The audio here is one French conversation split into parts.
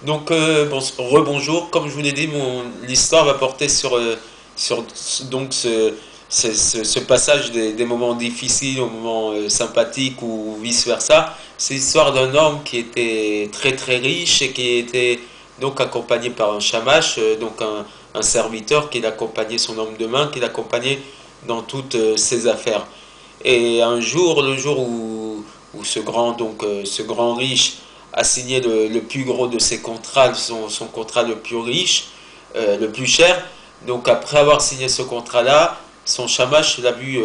Donc, rebonjour. Comme je vous l'ai dit, l'histoire va porter sur donc ce passage des moments difficiles aux moments sympathiques ou vice-versa. C'est l'histoire d'un homme qui était très très riche et qui était donc accompagné par un shamash, donc un serviteur qui l'accompagnait, son homme de main, qui l'accompagnait dans toutes ses affaires. Et un jour, le jour où ce grand riche a signé le plus gros de ses contrats, son contrat le plus riche, le plus cher. Donc après avoir signé ce contrat-là, son shamash l'a vu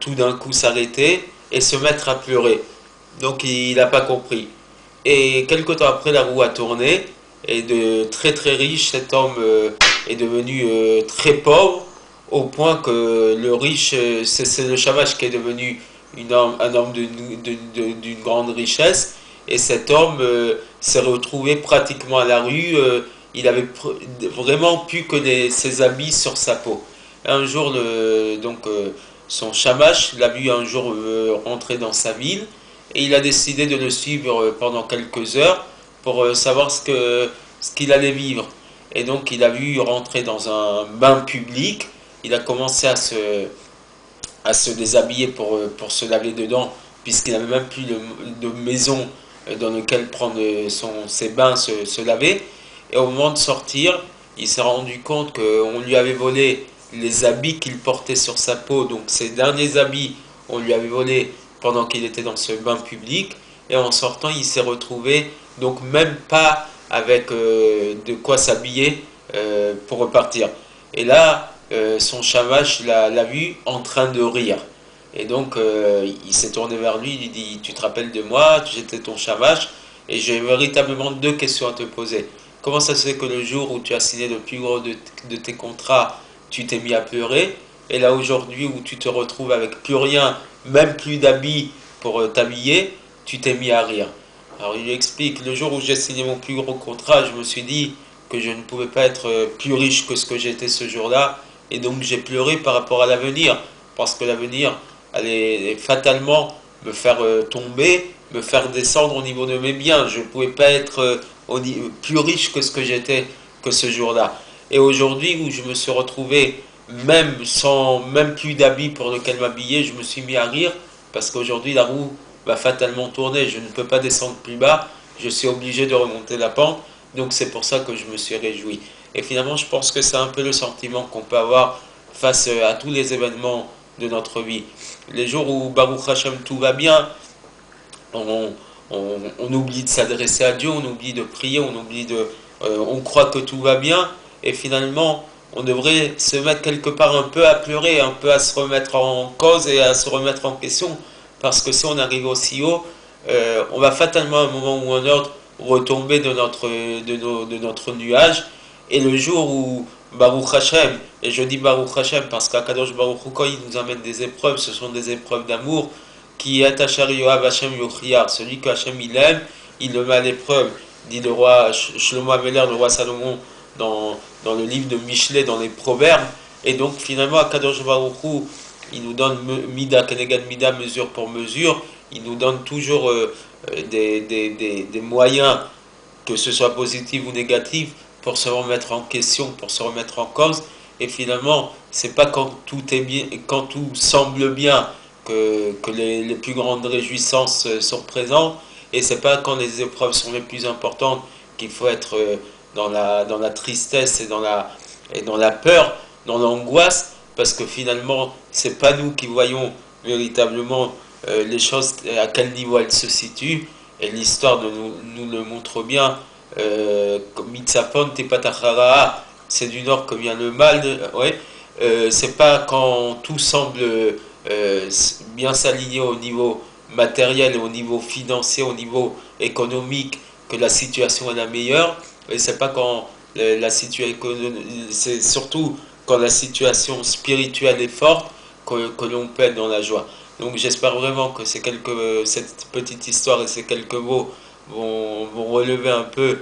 tout d'un coup s'arrêter et se mettre à pleurer. Donc il n'a pas compris. Et quelque temps après, la roue a tourné et de très très riche, cet homme est devenu très pauvre au point que le riche, c'est le shamash qui est devenu un homme d'une grande richesse. Et cet homme s'est retrouvé pratiquement à la rue. Il avait vraiment plus que ses habits sur sa peau. Un jour, son shamash l'a vu un jour rentrer dans sa ville et il a décidé de le suivre pendant quelques heures pour savoir ce qu'il allait vivre. Et donc il a vu rentrer dans un bain public, il a commencé à se déshabiller pour se laver dedans, puisqu'il n'avait même plus de maison dans laquelle prendre ses bains, se laver. Et au moment de sortir, il s'est rendu compte qu'on lui avait volé les habits qu'il portait sur sa peau, donc ses derniers habits, on lui avait volé pendant qu'il était dans ce bain public. Et en sortant, il s'est retrouvé donc même pas avec de quoi s'habiller pour repartir. Et là, son shamash l'a vu en train de rire. Et donc, il s'est tourné vers lui, il lui dit, tu te rappelles de moi, j'étais ton shamash, et j'ai véritablement deux questions à te poser. Comment ça se fait que le jour où tu as signé le plus gros de tes contrats, tu t'es mis à pleurer, et là aujourd'hui où tu te retrouves avec plus rien, même plus d'habits pour t'habiller, tu t'es mis à rire. Alors il lui explique, le jour où j'ai signé mon plus gros contrat, je me suis dit que je ne pouvais pas être plus riche que ce que j'étais ce jour-là, et donc j'ai pleuré par rapport à l'avenir, parce que l'avenir allait fatalement me faire tomber, me faire descendre au niveau de mes biens. Je ne pouvais pas être plus riche que ce que j'étais que ce jour-là. Et aujourd'hui, où je me suis retrouvé même sans même plus d'habits pour lequel m'habiller, je me suis mis à rire, parce qu'aujourd'hui la roue va fatalement tourner, je ne peux pas descendre plus bas, je suis obligé de remonter la pente, donc c'est pour ça que je me suis réjoui. Et finalement, je pense que c'est un peu le sentiment qu'on peut avoir face à tous les événements de notre vie. Les jours où Baruch Hashem tout va bien, on, on oublie de s'adresser à Dieu, on oublie de prier, on croit que tout va bien, et finalement, on devrait se mettre quelque part un peu à pleurer, un peu à se remettre en cause et à se remettre en question, parce que si on arrive aussi haut, on va fatalement à un moment ou à un autre retomber de notre nuage, et le jour où Baruch Hashem, et je dis Baruch Hashem parce qu'Akadosh Baruch Hu, quand il nous amène des épreuves, ce sont des épreuves d'amour, qui est Hachar Yoav Hashem Yochriar, celui que Hashem il aime, il le met à l'épreuve, dit le roi Shlomo Ameler, le roi Salomon, dans le livre de Michelet, dans les Proverbes. Et donc finalement, Akadosh Baruch Hu, il nous donne Mida Kenegad Mida, mesure pour mesure, il nous donne toujours des moyens, que ce soit positif ou négatif, pour se remettre en question, pour se remettre en cause. Et finalement, c'est pas quand tout est bien, quand tout semble bien que les plus grandes réjouissances sont présentes. Et c'est pas quand les épreuves sont les plus importantes qu'il faut être dans la tristesse et dans la peur, dans l'angoisse, parce que finalement, c'est pas nous qui voyons véritablement les choses, à quel niveau elles se situent. Et l'histoire nous le montre bien. Mitzapon Tepatachara, c'est du nord que vient le mal. Ouais. C'est pas quand tout semble bien s'aligner au niveau matériel, au niveau financier, au niveau économique, que la situation est la meilleure. Et c'est pas quand la situation, c'est surtout quand la situation spirituelle est forte que l'on peut être dans la joie. Donc j'espère vraiment que cette petite histoire et ces quelques mots vont relever un peu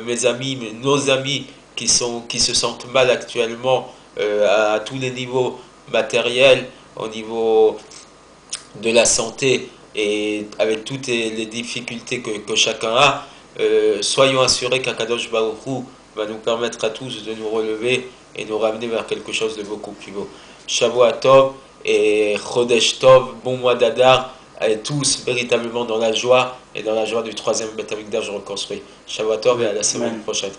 mes amis, nos amis qui se sentent mal actuellement à tous les niveaux matériels, au niveau de la santé et avec toutes les difficultés que chacun a. soyons assurés qu'Akadosh Baruch Hu va nous permettre à tous de nous relever et nous ramener vers quelque chose de beaucoup plus beau. Shavua Tov et Chodesh Tov, bon mois d'Adar, et tous véritablement dans la joie et dans la joie du troisième Beth Amikdash reconstruit. Shavua Tov et à la semaine prochaine.